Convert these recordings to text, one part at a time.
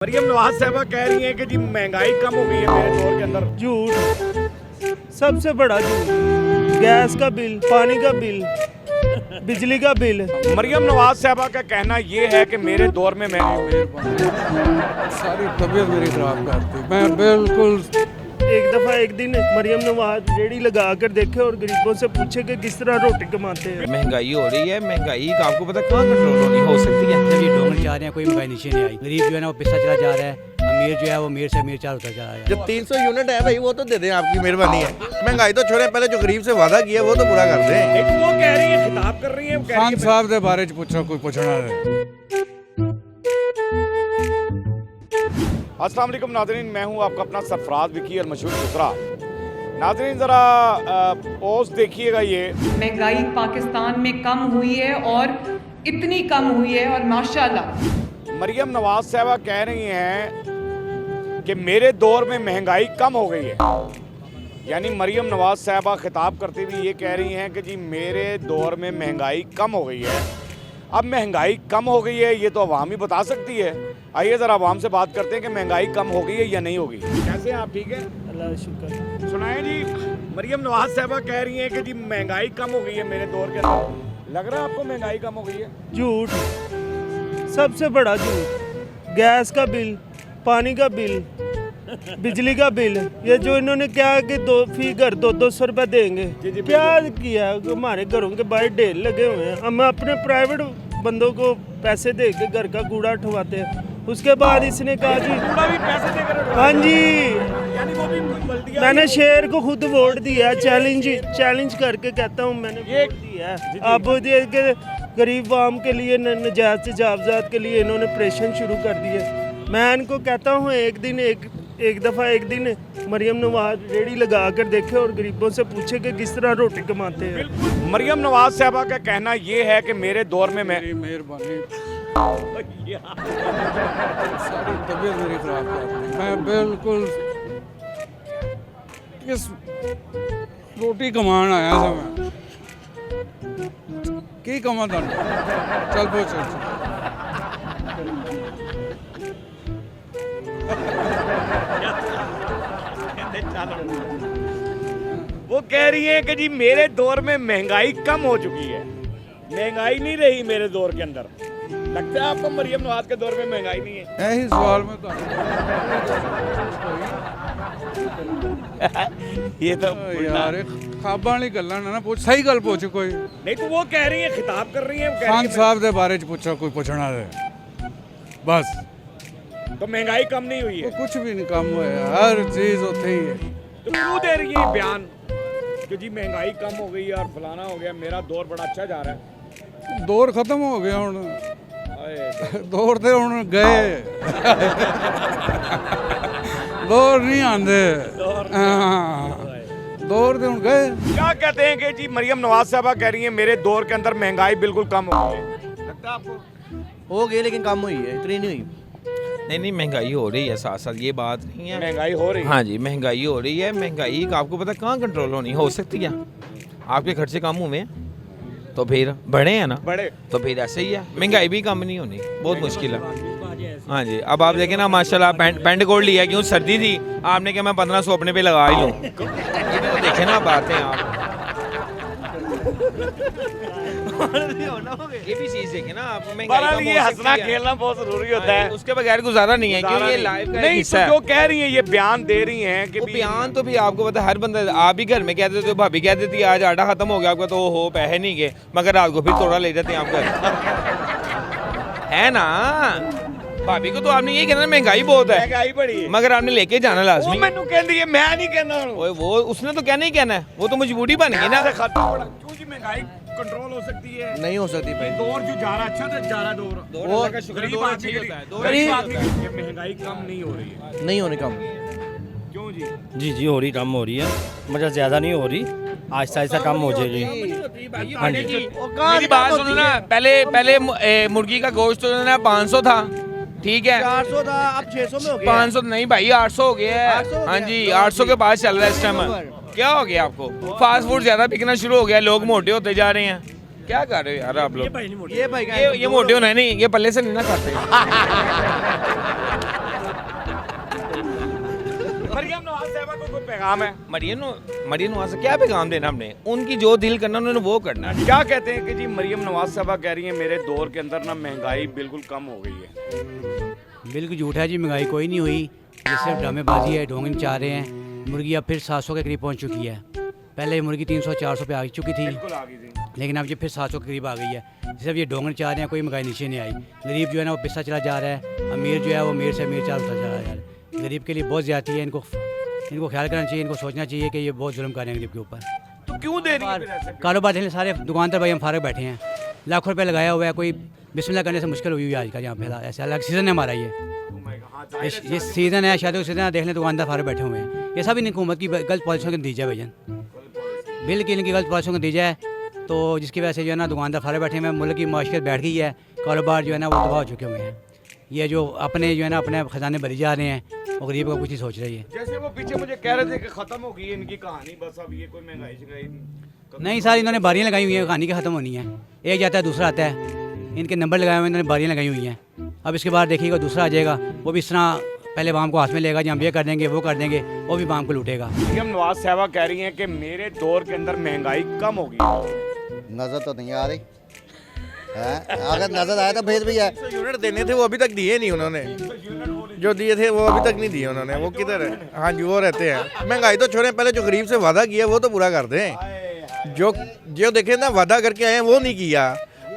मरियम नवाज साहबा कह रही हैं कि जी महंगाई कम हो गई है मेरे दौर के अंदर। झूठ, सबसे बड़ा झूठ। गैस का बिल, पानी का बिल, बिजली का बिल। मरियम नवाज साहबा का कहना ये है कि मेरे दौर में मैं सारी तबीयत मेरी खराब करती, मैं बिल्कुल एक दफ़ा एक दिन मरियम नवाज रेडी लगा कर देखे और गरीबों से पूछे कि किस तरह रोटी कमाते हैं। महंगाई हो रही है, महंगाई का आपको पता कहाँ कंट्रोल होनी हो सकती है। जब ये डोंगर जा रहे हैं कोई महंगाई नीचे नहीं आई, गरीब जो है ना वो पिसता चला जा रहा है, अमीर जो है वो अमीर से अमीर चार होता जा रहा है। जो 300 यूनिट है भाई वो तो दे दें, आपकी मेहरबानी है। महंगाई तो छोड़े, पहले जो गरीब से वादा किया वो तो पूरा कर दें। एक वो कह रही है, खिताब कर रही है, कह रही खान है साहब के बारे च पूछो, कोई पूछना है। अस्सलाम वालेकुम नाज़रीन, मैं हूं आपका अपना सरफराज विकी और मशहूर दूसरा। नाज़रीन ज़रा पोस्ट देखिएगा, ये महंगाई पाकिस्तान में कम हुई है और इतनी कम हुई है और माशाल्लाह। मरियम नवाज साहबा कह रही हैं कि मेरे दौर में महंगाई कम हो गई है। यानी मरियम नवाज साहबा खिताब करते हुए ये कह रही हैं कि जी मेरे दौर में महंगाई कम हो गई है। अब महंगाई कम हो गई है ये तो अवाम ही बता सकती है। आइए ज़रा अवाम से बात करते हैं कि महंगाई कम हो गई है या नहीं हो गई। कैसे हैं आप, ठीक है? अल्लाह का शुक्र। सुनाए जी, मरियम नवाज साहबा कह रही हैं कि जी महंगाई कम हो गई है मेरे दौर के अंदर। लग रहा है आपको महंगाई कम हो गई है? झूठ, सबसे बड़ा झूठ। गैस का बिल, पानी का बिल, बिजली का बिल, ये जो इन्होंने क्या कि फी घर 200 रुपये देंगे, जी, क्या किया? हमारे घरों के बाहर ढेर लगे हुए हैं, हम अपने प्राइवेट बंदों को पैसे दे के घर का कूड़ा उठवाते हैं। उसके बाद इसने कहा जी कूड़ा भी पैसे देकर उठवा हाँ जी, यानी वो भी बल्दिया मैंने शेर को खुद वोट दिया, चैलेंज करके कहता हूँ मैंने वोट दिया। अब ये कि गरीब आवाम के लिए नजायज तजावजात के लिए इन्होंने प्रेशर शुरू कर दिए। मैं इनको कहता हूँ एक दफ़ा एक दिन मरियम नवाज रेडी लगा कर देखे और गरीबों से पूछे कि किस तरह रोटी कमाते हैं। मरियम नवाज साहबा का कहना ये है कि मेरे दौर में मैं मेरी मेहरबानी, सारी तबीयत मेरी खराब करती, मैं बिल्कुल किस रोटी कमान आया था मैं की कमा था। चल पो चल वो कह रही है कि जी मेरे दौर में महंगाई कम हो चुकी है, महंगाई नहीं रही मेरे दौर के अंदर। लगता है आपको मरियम नवाज के दौर में महंगाई नहीं है? यही सवाल में तो ये तो यार खाबा वाली गल्लां ना पूछ, सही गल पूछ कोई। नहीं तो वो कह रही है, खिताब कर रही है, वो कह खान रही है साहब के बारे च पूछो, कोई पूछना है बस। तो महंगाई कम नहीं हुई है वो कुछ भी नहीं कम हुआ है, हर चीज होती ही है। तो क्यों दे रही है बयान कि जी महंगाई कम हो गई है और फलाना हो गया, मेरा दौर बड़ा अच्छा जा रहा है? दौर खत्म हो गया हूँ, आए, दौर ते हूँ गए। दौर नहीं आंदे, दौर ते हूँ गए। क्या कहते हैं कि जी मरियम नवाज साहबा कह रही है मेरे दौर के अंदर महंगाई बिल्कुल कम हो गई है। लगता है आपको? हो गई लेकिन कम हुई है, इतनी नहीं हुई। नहीं महंगाई हो रही है, साथ साथ ये बात नहीं है। महंगाई हो रही है? हाँ जी, महंगाई हो रही है। महंगाई का आपको पता कहाँ कंट्रोल होनी हो सकती है। आपके खर्चे कम हुए हैं तो फिर बढ़े हैं ना, बड़े तो फिर ऐसे ही है। महंगाई भी कम नहीं होनी, बहुत मुश्किल है। हाँ जी, अब आप देखें ना माशाल्लाह, पैंट कोट लिया, क्यों सर्दी थी, आपने कहा मैं 1500 अपने पे लगा ही लूँ। ये भी तो देखे ना बातें आप, ये भी चीज देखे ना आप। बहरहाल ये हंसना खेलना बहुत जरूरी होता है, उसके बगैर गुजारा नहीं है, क्योंकि ये नहीं। लाइफ का नहीं, हिस्सा तो है। जो कह रही है ये बयान दे रही हैं कि वो बयान तो भी आपको पता है, हर बंदा, आप भी घर में कह देते हो, भाभी कह देती है आज आटा खत्म हो गया आपका, तो हो पैसे नहीं गए, मगर रात को फिर थोड़ा ले जाते हैं आप घर। है ना, भाभी को तो आपने यही कहना महंगाई बहुत है, महंगाई बड़ी है, मगर आपने लेके जाना वो लाजमी। मैंने कहती है, मैं नहीं कहना हूं। ओए वो उसने तो कहना ही कहना है, वो तो मजबूरी बन गई ना। खत्म हो रहा, क्यों जी महंगाई कंट्रोल हो सकती है? नहीं हो सकती भाई। दौर जो जा रहा अच्छा तो जा रहा दौर, अल्लाह का शुक्र, गरीब दौर आदमी अच्छी के होता है, लिए- दौर गरीब अच्छी आदमी के लिए महंगाई कम नहीं हो रही है। नहीं होने कम। क्यों जी? जी हो रही, कम हो रही है, मगर ज़्यादा नहीं हो रही, आहिस्ता आहिस्ता कम हो जाएगी। हाँ जी। मेरी बात सुनो ना, पहले मुर्गी का गोश्त तो ना 500 था, ठीक है, 400 था, अब 600 में हो गया। 500 नहीं भाई, 800 हो गया है। 800 हो हाँ गया। जी, 800 के पास चल रहा है इस टाइम। क्या हो गया आपको? फास्ट फूड ज्यादा बिकना शुरू हो गया, लोग मोटे होते जा रहे हैं। क्या कर रहे हो यार आप लोग? ये भाई ये मोटे होना नहीं, ये पल्ले से नहीं ना खाते। मरियम नवाज साहबा को कोई पैगाम है? मरियम नवाज से क्या पैगाम देना हमने, उनकी जो दिल करना उन्होंने वो करना है। क्या कहते हैं कि जी मरियम नवाज साहबा कह रही हैं मेरे दौर के अंदर ना महंगाई बिल्कुल कम हो गई है। बिल्कुल झूठ है जी, महंगाई कोई नहीं हुई, ये सिर्फ ड्रामेबाजी है, ढोंगी चाह रहे हैं। मुर्गी अब फिर 700 के करीब पहुंच चुकी है। पहले मुर्गी 300-400 पे आ चुकी थी, बिल्कुल आ गई थी। लेकिन अब ये फिर 700 के करीब आ गई है। सिर्फ ये ढोंगन चाह रहे हैं, कोई महंगाई नीचे नहीं आई। गरीब जो है ना वो पिसता चला जा रहा है, अमीर जो है वो अमीर से अमीर चलता चला जा रहा है। गरीब के लिए बहुत ज़्यादती है, इनको ख्याल करना चाहिए, इनको सोचना चाहिए कि ये बहुत जुल्म कर रहे हैं गरीब के ऊपर। तो क्यों दे रही है फिर ऐसे? कारोबार देने सारे दुकानदार भाई हम फारग बैठे हैं, लाखों रुपये लगाया हुआ है, कोई बिस्मिल्लाह करने से मुश्किल हुई हुई है आज का यहाँ पे। ऐसा अलग सीज़न है हमारा ये सीज़न है, शायद सीज़न देख लें दुकानदार फारग बैठे हुए हैं। ये सब इन हुकूमत की गलत पॉलिसियों को दी जाए भैया, बिल्कुल इनकी गलत पॉलिसियों को दी जाए, तो जिसकी वजह से जो है ना दुकानदार फारग बैठे हुए हैं, मुल्क की माशियत बैठ गई है, कारोबार जो है ना वो तबाह हो चुके हुए हैं। ये जो अपने जो है ना अपने खजाने भरी जा रहे हैं, वो गरीब का कुछ नहीं सोच रही है। जैसे वो पीछे मुझे कह रहे थे कि खत्म हो गई है इनकी कहानी, बस अब ये कोई महंगाई शिंगाई नहीं सर, इन्होंने बारियाँ लगाई हुई हैं, कहानी की ख़त्म होनी है। एक जाता है दूसरा आता है, इनके नंबर लगाए हुए हैं, इन्होंने बारियाँ लगाई हुई हैं। अब इसके बाद देखिएगा दूसरा आ जाएगा, वो भी इस तरह पहले वाम को हाथ में लेगा, हम ये कर देंगे वो कर देंगे, वो भी वाम को लूटेगा। मरियम नवाज साहबा कह रही हैं कि मेरे दौर के अंदर महंगाई कम होगी। नजर तो नहीं आ रही है, अगर नजर आया तो फिर भी है। यूनिट देने थे वो अभी तक दिए नहीं उन्होंने, जो दिए थे वो अभी तक नहीं दिए उन्होंने। वो किधर है? हाँ जी, वो रहते हैं। महंगाई तो छोड़ें, पहले जो गरीब से वादा किया वो तो पूरा कर दें। जो देखे ना वादा करके आए हैं वो नहीं किया,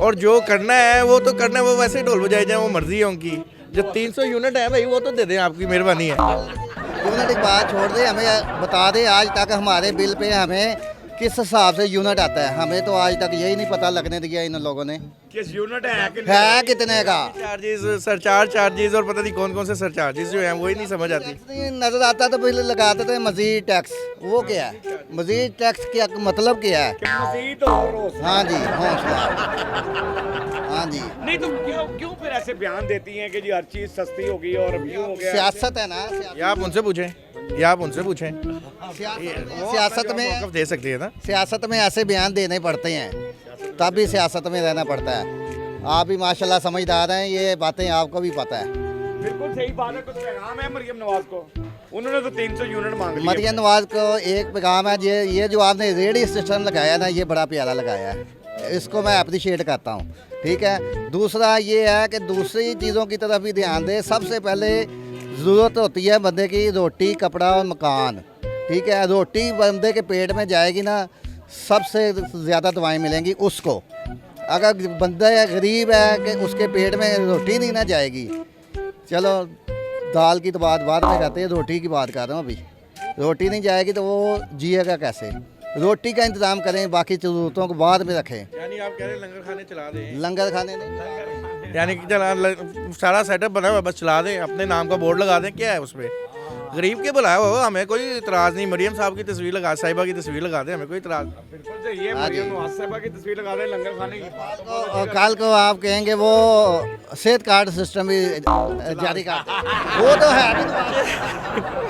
और जो करना है वो तो करना है, वो वैसे ही ढोल बजाए जाए, वो मर्जी है उनकी। जो 300 यूनिट है भाई वो तो दे दें, आपकी मेहरबानी है। यूनिट की बात छोड़ दे, हमें बता दे आज तक हमारे बिल पे हमें किस हिसाब से यूनिट आता है। हमें तो आज तक यही नहीं पता लगने दिया इन लोगों ने किस यूनिट है कितने का। चार्जेस, सरचार्ज चार्जेस और पता नहीं कौन कौन से सरचार्जेस जो हैं वही नहीं समझ आती। नजर आता तो बिल लगाते थे मजीद टैक्स, वो क्या है मजीद टैक्स, क्या मतलब क्या है? हाँ जी, हाँ जी। नहीं तो क्यों फिर ऐसे बयान देती हैं कि जी हर चीज सस्ती होगी और क्यों हो गया? सियासत है ना, या आप उनसे पूछें, या आप उनसे पूछें, सियासत में मौक़िफ़ दे सकती है ना। सियासत में ऐसे बयान देने पड़ते हैं, तब भी सियासत में रहना पड़ता है। आप भी माशाल्लाह समझदार हैं, ये बातें आपको भी पता है। बिल्कुल सही बात है। कुछ पैगाम है मरियम नवाज को? उन्होंने तो 300 यूनिट मांग लिया। मरियम नवाज को एक पैगाम है, ये जो आपने रेडी सिस्टम लगाया ना, ये बड़ा प्यारा लगाया है, इसको मैं अप्रिशिएट करता हूँ। ठीक है, दूसरा ये है कि दूसरी चीज़ों की तरफ भी ध्यान दे। सबसे पहले ज़रूरत होती है बंदे की रोटी, कपड़ा और मकान। ठीक है, रोटी बंदे के पेट में जाएगी ना, सबसे ज़्यादा दवाएं मिलेंगी उसको। अगर बंदा गरीब है कि उसके पेट में रोटी नहीं ना जाएगी, चलो दाल की तो बात बाद में करते हैं, रोटी की बात कर रहा हूँ अभी। रोटी नहीं जाएगी तो वो जिएगा कैसे? रोटी का इंतज़ाम करें, बाकी ज़रूरतों को बाद में रखें। यानी आप कह रहे हैं लंगर खाने चला दें? लंगर खाने नहीं, यानी कि चला सारा सेटअप बना हुआ, बस चला दें, अपने नाम का बोर्ड लगा दें, क्या है उसमें? गरीब के बुलाया हुआ, हमें कोई इतराज़ नहीं। मरियम साहब की तस्वीर लगा, साहिबा की तस्वीर लगा दें, हमें कोई इतराज़। बिल्कुल सही है, मरियम नवाज साहबा की तस्वीर लगा दें, लंगर खाने की। और कल को आप कहेंगे वो सेहत कार्ड सिस्टम भी जारी कर, वो तो है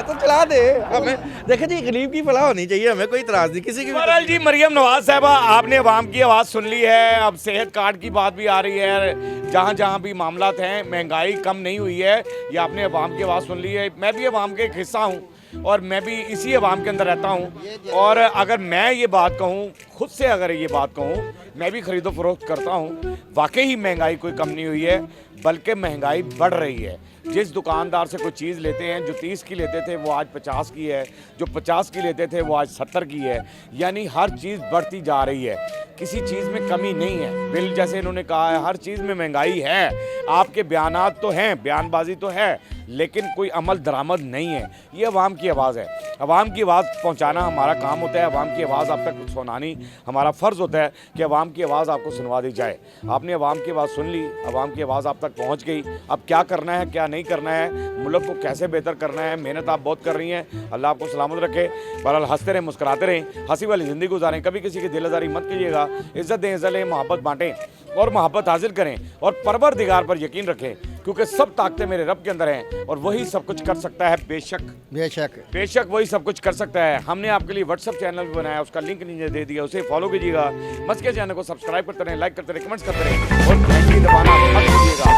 तो चला दे। हमें देखें जी, गरीब की फलाह होनी चाहिए, हमें कोई इतराज़ नहीं किसी की। बहरहाल जी, मरियम नवाज साहबा आपने अवाम की आवाज़ सुन ली है। अब सेहत कार्ड की बात भी आ रही है, जहाँ जहाँ भी मामलात हैं, महंगाई कम नहीं हुई है, ये आपने अवाम की आवाज़ सुन ली है। मैं भी अवाम का एक हिस्सा हूँ और मैं भी इसी अवाम के अंदर रहता हूँ। और अगर मैं ये बात कहूँ, खुद से अगर ये बात कहूँ, मैं भी खरीदो फरोख्त करता हूँ, वाकई ही महंगाई कोई कम नहीं हुई है, बल्कि महंगाई बढ़ रही है। जिस दुकानदार से कोई चीज़ लेते हैं, जो 30 की लेते थे वो आज 50 की है, जो 50 की लेते थे वो आज 70 की है। यानी हर चीज़ बढ़ती जा रही है, किसी चीज़ में कमी नहीं है। बिल जैसे इन्होंने कहा है, हर चीज़ में महंगाई है। आपके बयानात तो हैं, बयानबाजी तो है, लेकिन कोई अमल दरामद नहीं है। ये अवाम की आवाज़ है, अवाम की आवाज़ पहुंचाना हमारा काम होता है, अवाम की आवाज़ आप तक सुनानी हमारा फ़र्ज़ होता है कि अवाम की आवाज़ आपको सुनवा दी जाए। आपने अवाम की आवाज़ सुन ली, अवाम की आवाज़ आप तक पहुंच गई। अब क्या करना है, क्या नहीं करना है, मुल्क को कैसे बेहतर करना है, मेहनत आप बहुत कर रही हैं, अल्लाह आपको सलामत रखे। बहरहाल हंसते रहें, मुस्कुराते रहें, हंसी वाली ज़िंदगी गुजारें, कभी किसी की दिल आज़ारी मत कीजिएगा। इज़्ज़त दें, इज़्ज़त लें, मोहब्बत बाँटें और मोहब्बत हासिल करें और परवरदिगार पर यकीन रखें, क्योंकि सब ताकतें मेरे रब के अंदर हैं और वही सब कुछ कर सकता है। बेशक वही सब कुछ कर सकता है। हमने आपके लिए व्हाट्सएप चैनल भी बनाया, उसका लिंक नीचे दे दिया, उसे फॉलो कीजिएगा। मस्के चैनल को सब्सक्राइब करते रहें, लाइक करते रहें, कमेंट्स करते रहें और घंटी दबाना मत भूलिएगा।